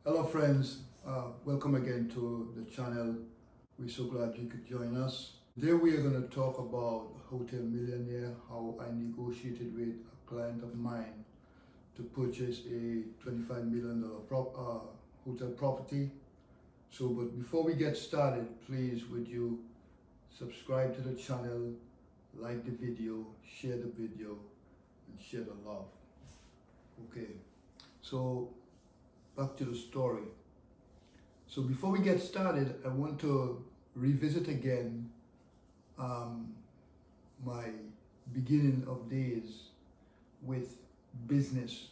Hello friends, welcome again to the channel. We're so glad you could join us. Today we are going to talk about Hotel Millionaire, how I negotiated with a client of mine to purchase a $25 million hotel property. But before we get started, please would you subscribe to the channel, like the video, share the video, and share the love. Okay, so back to the story. So before we get started, I want to revisit again my beginning of days with business.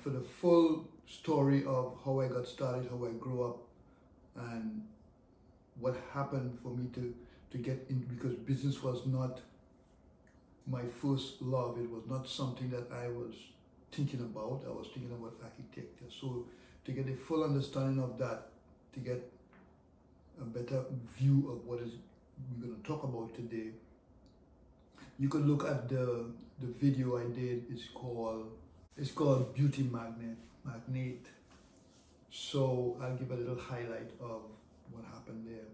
For the full story of how I got started, how I grew up, and what happened for me to get in, because business was not my first love. It was not something that I was thinking about. I was thinking about architecture. So to get a full understanding of that, to get a better view of what is we're going to talk about today, you can look at the video I did. It's called Beauty Magnet. So I'll give a little highlight of what happened there.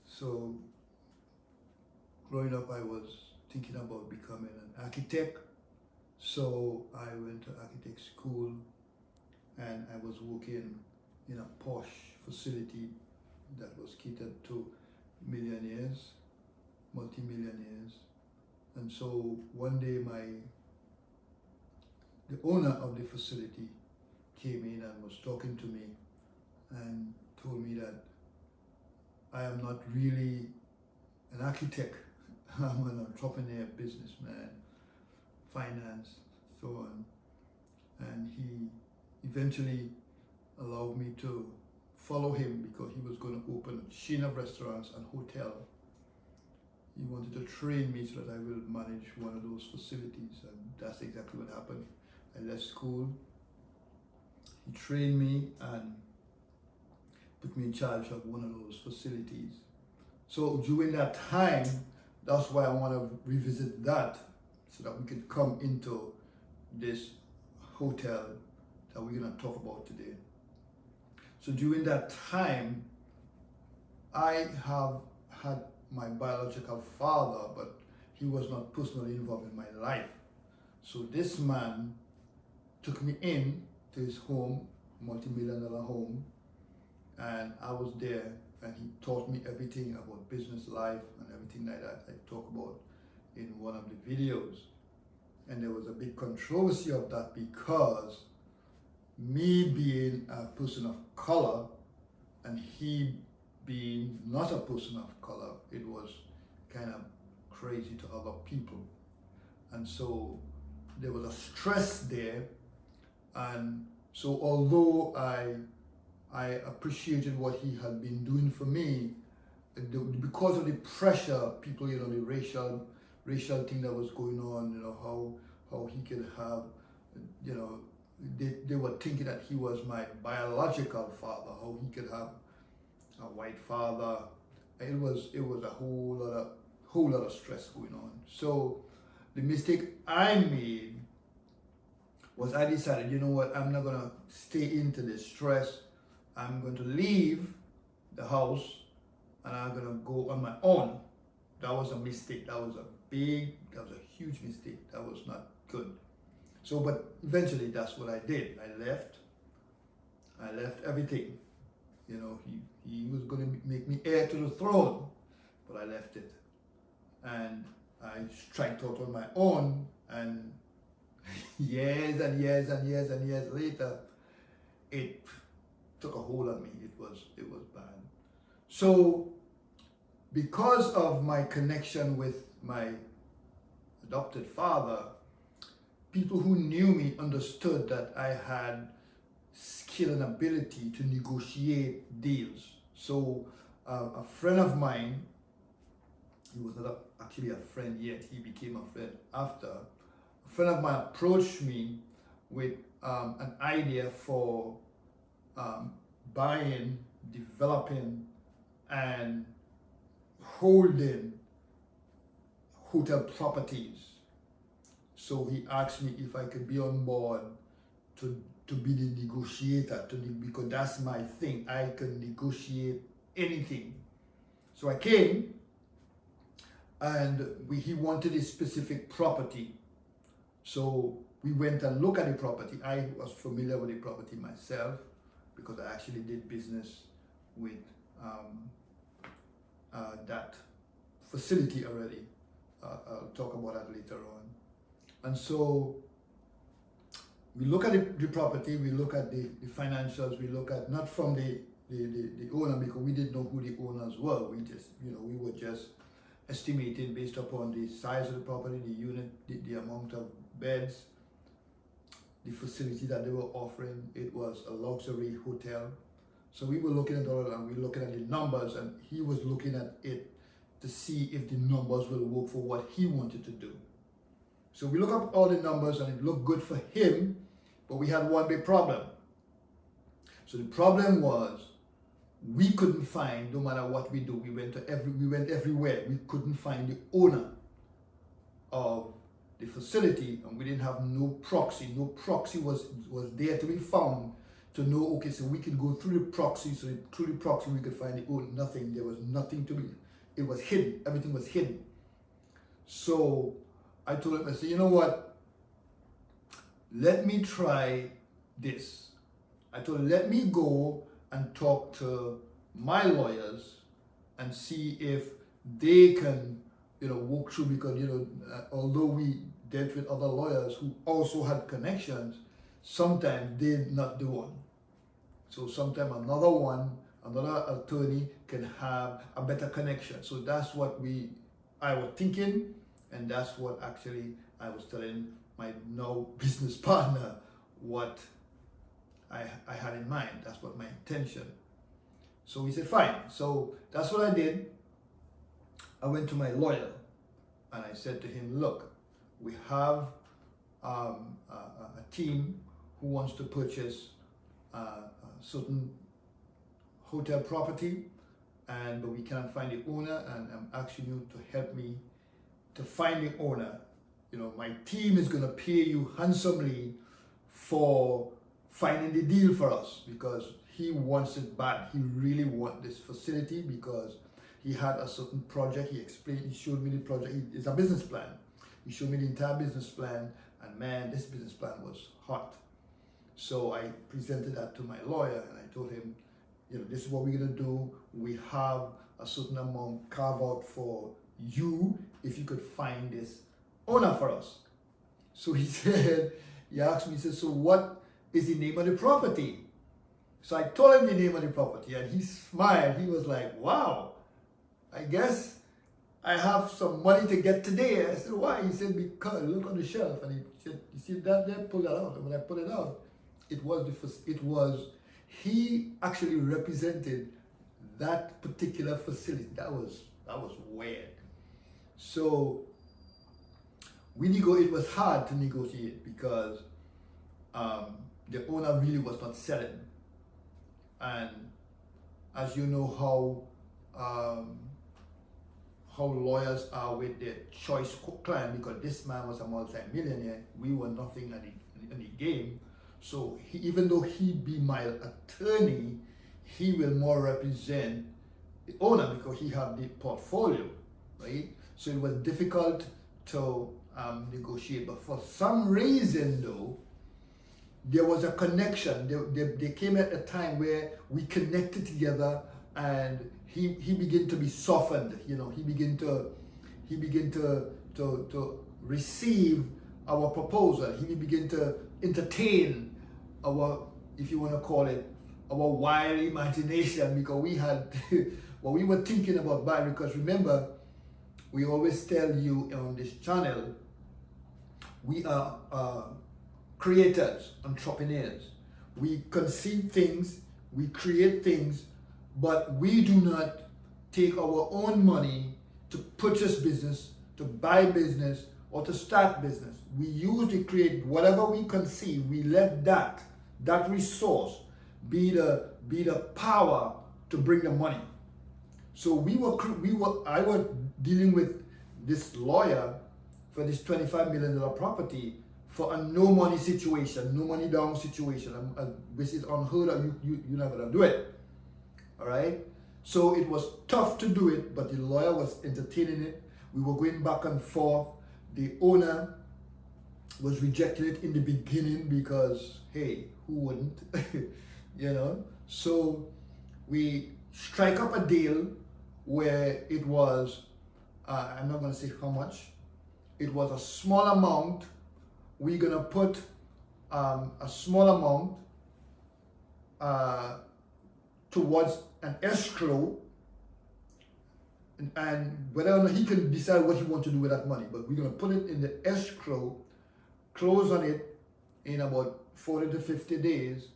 So growing up, I was thinking about becoming an architect. So I went to architect school and I was working in a posh facility that was catered to millionaires, multi-millionaires. And so one day the owner of the facility came in and was talking to me and told me that I am not really an architect. I'm an entrepreneur, businessman, finance, so on. And he eventually allowed me to follow him because he was going to open a chain of restaurants and hotel. He wanted to train me so that I will manage one of those facilities, and that's exactly what happened. I left school, he trained me and put me in charge of one of those facilities. So during that time, that's why I want to revisit that, so that we could come into this hotel that we're going to talk about today. So during that time, I have had my biological father, but he was not personally involved in my life. So this man took me in to his home, multi-million-dollar home, and I was there, and he taught me everything about business life and everything like that I talk about in one of the videos. And there was a big controversy of that because me being a person of color and he being not a person of color, it was kind of crazy to other people. And so there was a stress there. And so although I appreciated what he had been doing for me, because of the pressure, people, the racial thing that was going on, how he could have, they were thinking that he was my biological father, how he could have a white father. It was a whole lot of stress going on. So the mistake I made was I decided, you know what, I'm not gonna stay into this stress. I'm going to leave the house and I'm gonna go on my own. That was a mistake. That was a huge mistake. That was not good. So, but eventually that's what I did. I left everything. He was going to make me heir to the throne, but I left it. And I striked out on my own, and years and years and years and years later, it took a hold on me. It was bad. So because of my connection with my adopted father, people who knew me understood that I had skill and ability to negotiate deals. So a friend of mine, he was not actually a friend yet, he became a friend after, a friend of mine approached me with an idea for buying, developing, and holding hotel properties. So he asked me if I could be on board to to be the negotiator, because that's my thing. I can negotiate anything. So I came, and he wanted a specific property. So we went and looked at the property. I was familiar with the property myself because I actually did business with that facility already. I'll talk about that later on. And so we look at the property, we look at the financials, we look at, not from the owner, because we didn't know who the owners were. We just, we were just estimating based upon the size of the property, the unit, the amount of beds, the facility that they were offering. It was a luxury hotel. So we were looking at all, and we were looking at the numbers, and he was looking at it to see if the numbers will work for what he wanted to do. So we look up all the numbers, and it looked good for him, but we had one big problem. So the problem was, we couldn't find, no matter what we do, we went everywhere, we couldn't find the owner of the facility, and we didn't have no proxy. No proxy was there to be found to know, okay, so we can go through the proxy, so through the proxy we could find the owner. Nothing, there was nothing to be, it was hidden, everything was hidden. So I told him, I said, you know what, let me try this. I told him, let me go and talk to my lawyers and see if they can, walk through, because, although we dealt with other lawyers who also had connections, sometimes they're not the one. So sometimes another attorney can have a better connection. So that's what I was thinking, and that's what actually I was telling my now business partner what I had in mind. That's what my intention. So he said, fine. So that's what I did. I went to my lawyer and I said to him, look, we have a team who wants to purchase a certain hotel property, but we cannot find the owner, and I'm asking you to help me to find the owner. My team is going to pay you handsomely for finding the deal for us, because he wants it bad. He really wants this facility because he had a certain project. He showed me the project. It's a business plan. He showed me the entire business plan, and man, this business plan was hot. So I presented that to my lawyer, and I told him, this is what we're going to do. We have a certain amount carved out for you if you could find this owner for us. So he asked me, he said, so what is the name of the property? So I told him the name of the property, and he smiled. He was like, wow, I guess I have some money to get today. I said, why? He said, because look on the shelf. And he said, you see that there? Pull that out. And when I pulled it out, he actually represented that particular facility. That was weird. So it was hard to negotiate because the owner really was not selling. And as you know how lawyers are with their choice client, because this man was a multi-millionaire, we were nothing in the game. So even though he be my attorney, he will more represent the owner because he had the portfolio, right? So it was difficult to negotiate. But for some reason though, there was a connection. They came at a time where we connected together, and he began to be softened. He began to receive our proposal. He began to entertain our, if you want to call it, our wild imagination, because we had what we were thinking about buying. Because remember, we always tell you on this channel, we are creators, entrepreneurs. We conceive things, we create things, but we do not take our own money to purchase business, to buy business, or to start business. We usually create whatever we conceive. We let that resource be the power to bring the money. So I was dealing with this lawyer for this $25 million property for a no money situation, no money down situation, which is unheard of. You're not gonna do it. All right. So it was tough to do it, but the lawyer was entertaining it. We were going back and forth. The owner was rejecting it in the beginning because, hey, who wouldn't? You know. So we strike up a deal where it was, I'm not gonna say how much. It was a small amount. We're gonna put a small amount towards an escrow, and whether or not he can decide what he wants to do with that money, but we're gonna put it in the escrow, close on it in about 40 to 50 days,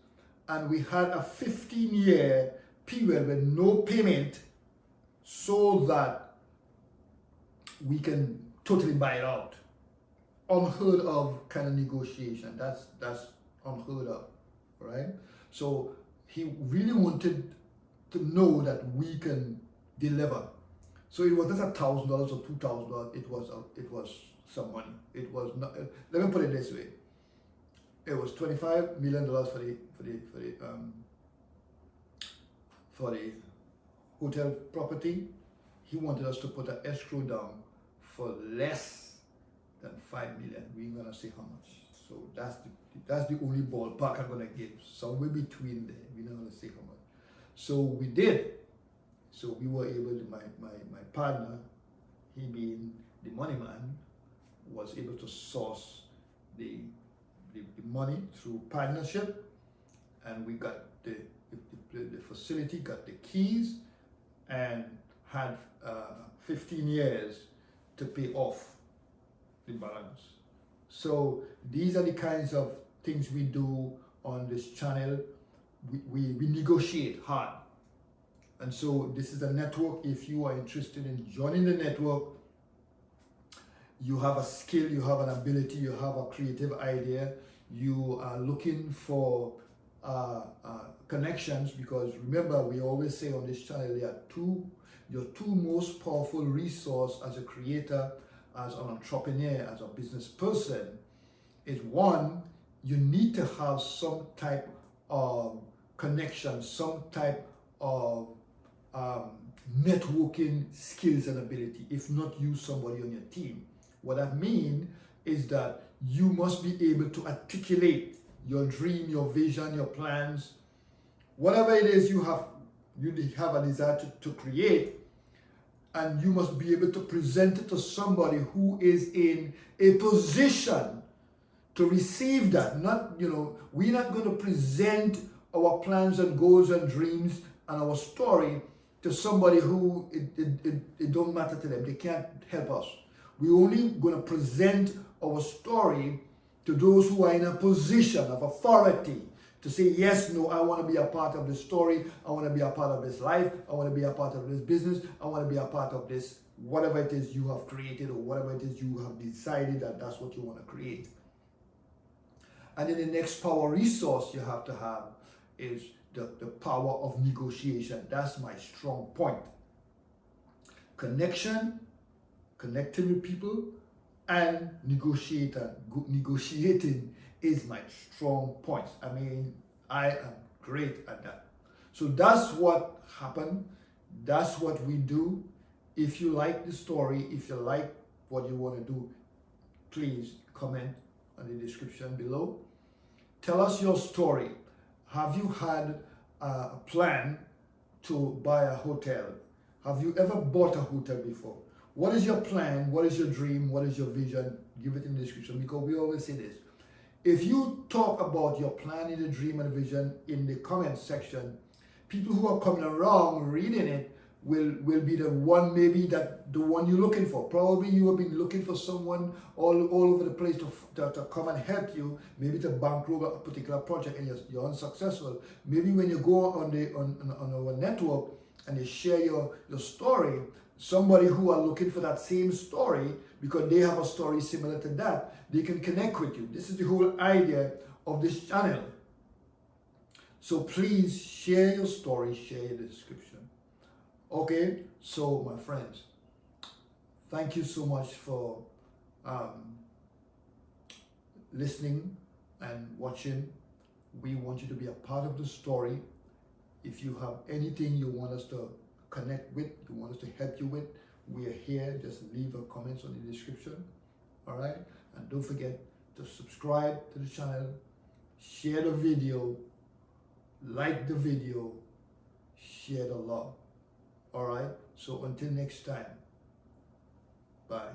and we had a 15-year period with no payment so that we can totally buy it out. Unheard of kind of negotiation. That's unheard of, right? So he really wanted to know that we can deliver. So it was not $1,000 or $2,000. It was some money. It was not. Let me put it this way. It was $25 million for the hotel property. He wanted us to put an escrow down for less than $5 million. We ain't gonna say how much. So that's the only ballpark I'm gonna give. Somewhere between there. We're not gonna say how much. So we did. So we were able to, my partner, he being the money man, was able to source the money through partnership, and we got the facility, got the keys, and had 15 years to pay off the balance. So these are the kinds of things we do on this channel. We negotiate hard. And so this is a network. If you are interested in joining the network, you have a skill, you have an ability, you have a creative idea, you are looking for connections, because remember, we always say on this channel, there are your two most powerful resources as a creator, as an entrepreneur, as a business person, is one, you need to have some type of connection, some type of networking skills and ability. If not, use somebody on your team. What that means is that you must be able to articulate your dream, your vision, your plans, whatever it is you have a desire to create, and you must be able to present it to somebody who is in a position to receive that. Not, we're not going to present our plans and goals and dreams and our story to somebody who it don't matter to them. They can't help us. We're only going to present our story to those who are in a position of authority to say, yes, no, I want to be a part of this story. I want to be a part of this life. I want to be a part of this business. I want to be a part of this, whatever it is you have created or whatever it is you have decided that that's what you want to create. And then the next power resource you have to have is the power of negotiation. That's my strong point. Connecting with people, and negotiating is my strong point. I mean, I am great at that. So that's what happened. That's what we do. If you like the story, if you like what you want to do, please comment on the description below. Tell us your story. Have you had a plan to buy a hotel? Have you ever bought a hotel before? What is your plan? What is your dream? What is your vision? Give it in the description, because we always say this. If you talk about your plan and the dream and the vision in the comment section, people who are coming around reading it will be the one, maybe that the one you're looking for. Probably you have been looking for someone all over the place to come and help you, maybe to bankroll a particular project, and you're unsuccessful. Maybe when you go on our network and you share your story, somebody who are looking for that same story, because they have a story similar to that, they can connect with you. This is the whole idea of this channel. So please share your story, share the description. Okay, so my friends, thank you so much for listening and watching. We want you to be a part of the story. If you have anything you want us to connect with, you want us to help you with, we are here. Just leave a comment on the description. All right? And don't forget to subscribe to the channel, share the video, like the video, share the love. All right? So until next time, bye.